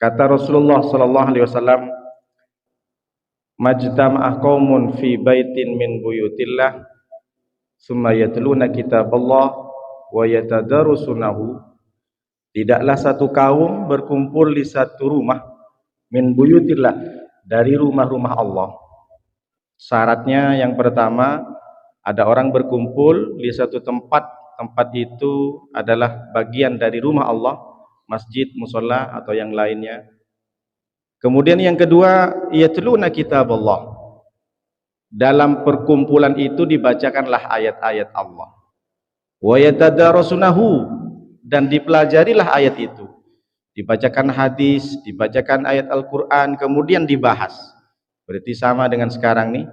Kata Rasulullah sallallahu alaihi wasallam, "Majtama'ah qaumun fi baitin min buyutillah, tsumma yatluna kitaballah wa yatadarusunahu." Tidaklah satu kaum berkumpul di satu rumah min buyutillah, dari rumah-rumah Allah. Syaratnya yang pertama, ada orang berkumpul di satu tempat, tempat itu adalah bagian dari rumah Allah, masjid, musola atau yang lainnya. Kemudian yang kedua, yatluna kitaballah. Dalam perkumpulan itu dibacakanlah ayat-ayat Allah. Wa yatadarasunahu, dan dipelajarilah ayat itu. Dibacakan hadis, dibacakan ayat Al-Quran, kemudian dibahas. Berarti sama dengan sekarang nih,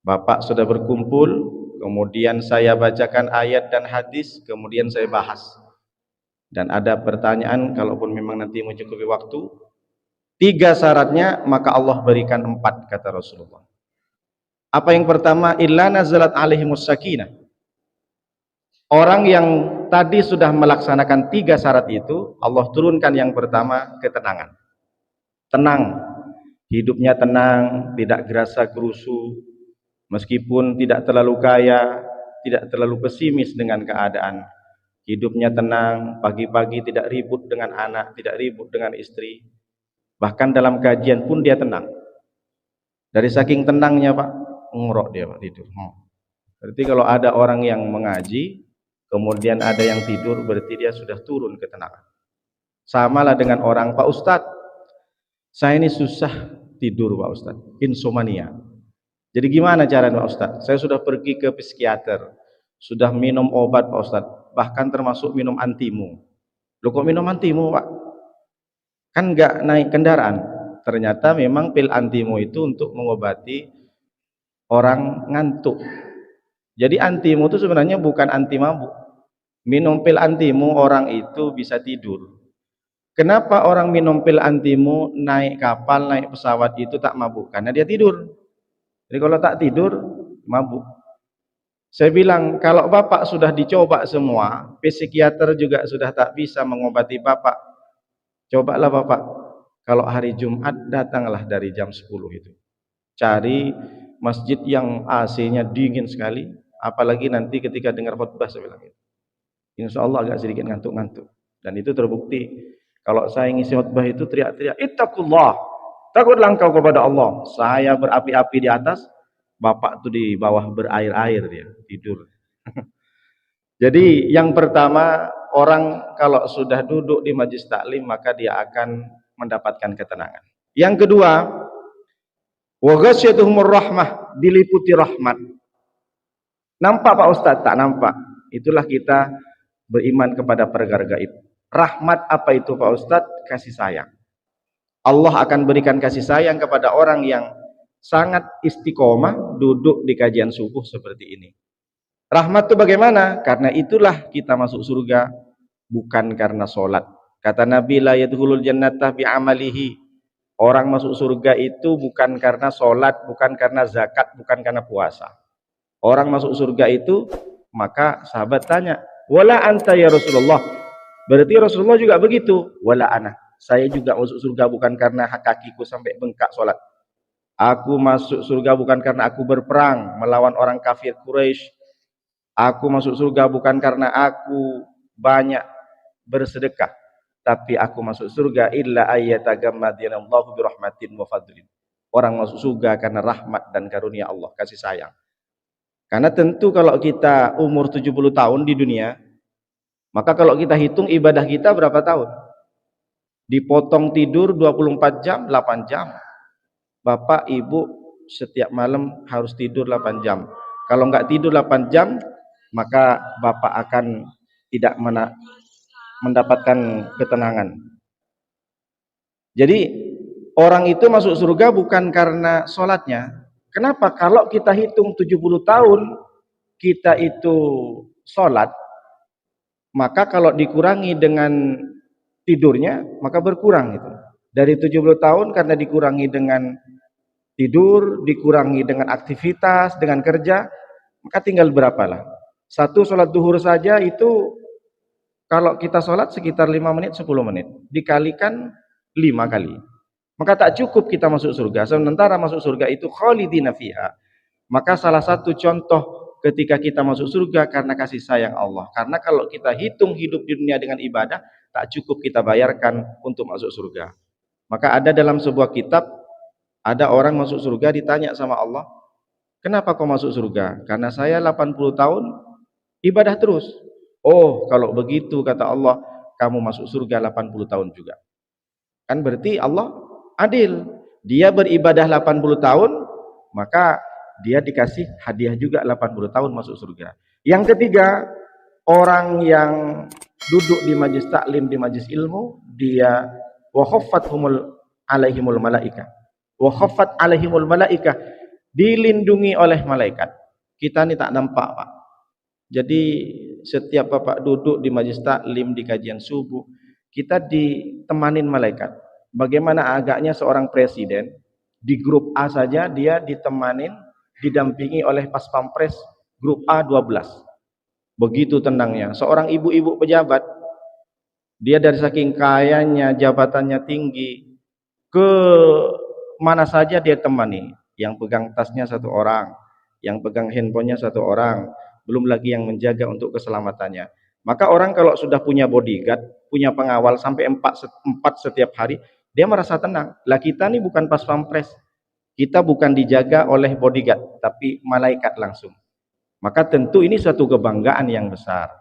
Bapak sudah berkumpul, kemudian saya bacakan ayat dan hadis, kemudian saya bahas. Dan ada pertanyaan, kalaupun memang nanti mencukupi waktu, 3 syaratnya, maka Allah berikan 4, kata Rasulullah. Apa yang pertama? Illa nazalat alaihimus sakinah. Orang yang tadi sudah melaksanakan 3 syarat itu, Allah turunkan yang pertama, ketenangan. Tenang, hidupnya tenang, tidak gerasa gerusu, meskipun tidak terlalu kaya, tidak terlalu pesimis dengan keadaan. Hidupnya tenang, pagi-pagi tidak ribut dengan anak, tidak ribut dengan istri. Bahkan dalam kajian pun dia tenang. Dari saking tenangnya Pak, ngorok dia Pak, tidur. Berarti kalau ada orang yang mengaji, kemudian ada yang tidur, berarti dia sudah turun ketenangan. Samalah dengan orang, Pak Ustadz, saya ini susah tidur Pak Ustadz, insomnia. Jadi gimana caranya Pak Ustadz? Saya sudah pergi ke psikiater, sudah minum obat Pak Ustadz, bahkan termasuk minum antimu. Loh kok minum antimu Pak? Kan nggak naik kendaraan. Ternyata memang pil antimu itu untuk mengobati orang ngantuk. Jadi antimu itu sebenarnya bukan anti mabuk. Minum pil antimu orang itu bisa tidur. Kenapa orang minum pil antimu naik kapal, naik pesawat itu tak mabuk? Karena dia tidur. Jadi kalau tak tidur, mabuk. Saya bilang, kalau Bapak sudah dicoba semua, psikiater juga sudah tak bisa mengobati Bapak. Cobalah Bapak, kalau hari Jumat datanglah dari jam 10 itu. Cari masjid yang AC-nya dingin sekali, apalagi nanti ketika dengar khutbah saya bilang itu. Insya Allah agak sedikit ngantuk-ngantuk. Dan itu terbukti. Kalau saya ngisi khutbah itu teriak-teriak, ittaqullah, takutlah engkau kepada Allah. Saya berapi-api di atas, Bapak tuh di bawah berair-air dia tidur. Jadi yang pertama, orang kalau sudah duduk di majlis taklim maka dia akan mendapatkan ketenangan. Yang kedua, wa ghasyatuhumur rahmah, diliputi rahmat. Nampak Pak Ustadz? Tak nampak. Itulah kita beriman kepada perkara gaib. Rahmat apa itu Pak Ustadz? Kasih sayang. Allah akan berikan kasih sayang kepada orang yang sangat istiqomah duduk di kajian subuh seperti ini. Rahmat itu bagaimana? Karena itulah kita masuk surga, bukan karena sholat. Kata Nabi, la yadkhulul jannata bi'amalihi. Orang masuk surga itu bukan karena sholat, bukan karena zakat, bukan karena puasa. Orang masuk surga itu, maka sahabat tanya, wala anta ya Rasulullah. Berarti Rasulullah juga begitu. Wala ana. Saya juga masuk surga bukan karena kakiku sampai bengkak sholat. Aku masuk surga bukan karena aku berperang melawan orang kafir Quraisy. Aku masuk surga bukan karena aku banyak bersedekah, tapi aku masuk surga illa ayyatagammadinallahu birahmatin wa fadlin. Orang masuk surga karena rahmat dan karunia Allah, kasih sayang. Karena tentu kalau kita umur 70 tahun di dunia, maka kalau kita hitung ibadah kita berapa tahun? Dipotong tidur 24 jam, 8 jam. Bapak, Ibu setiap malam harus tidur 8 jam. Kalau nggak tidur 8 jam, maka Bapak akan tidak mendapatkan ketenangan. Jadi orang itu masuk surga bukan karena sholatnya. Kenapa? Kalau kita hitung 70 tahun kita itu sholat, maka kalau dikurangi dengan tidurnya, maka berkurang itu. Dari 70 tahun karena dikurangi dengan tidur, dikurangi dengan aktivitas, dengan kerja, maka tinggal berapalah. Satu sholat duhur saja itu kalau kita sholat sekitar 5 menit, 10 menit. Dikalikan 5 kali. Maka tak cukup kita masuk surga, sementara masuk surga itu khalidina fiha. Maka salah satu contoh ketika kita masuk surga karena kasih sayang Allah. Karena kalau kita hitung hidup di dunia dengan ibadah, tak cukup kita bayarkan untuk masuk surga. Maka ada dalam sebuah kitab, ada orang masuk surga ditanya sama Allah, kenapa kau masuk surga? Karena saya 80 tahun ibadah terus. Oh, kalau begitu kata Allah, kamu masuk surga 80 tahun juga. Kan berarti Allah adil. Dia beribadah 80 tahun, maka dia dikasih hadiah juga 80 tahun masuk surga. Yang ketiga, orang yang duduk di majlis taklim, di majlis ilmu, dia wa khaffathumul alaihimul malaikah. Wa khaffat alaihimul malaikah, dilindungi oleh malaikat. Kita ini tak nampak, Pak. Jadi setiap Bapak duduk di majlis taklim, di kajian subuh, kita ditemanin malaikat. Bagaimana agaknya seorang presiden di grup A saja dia ditemanin, didampingi oleh pas pampres grup A 12. Begitu tenangnya. Seorang ibu-ibu pejabat, dia dari saking kayanya, jabatannya tinggi, ke mana saja dia temani. Yang pegang tasnya satu orang, yang pegang handphonenya satu orang, belum lagi yang menjaga untuk keselamatannya. Maka orang kalau sudah punya bodyguard, punya pengawal sampai 4 setiap hari, dia merasa tenang. Lah kita nih bukan pas pampres, kita bukan dijaga oleh bodyguard, tapi malaikat langsung. Maka tentu ini suatu kebanggaan yang besar.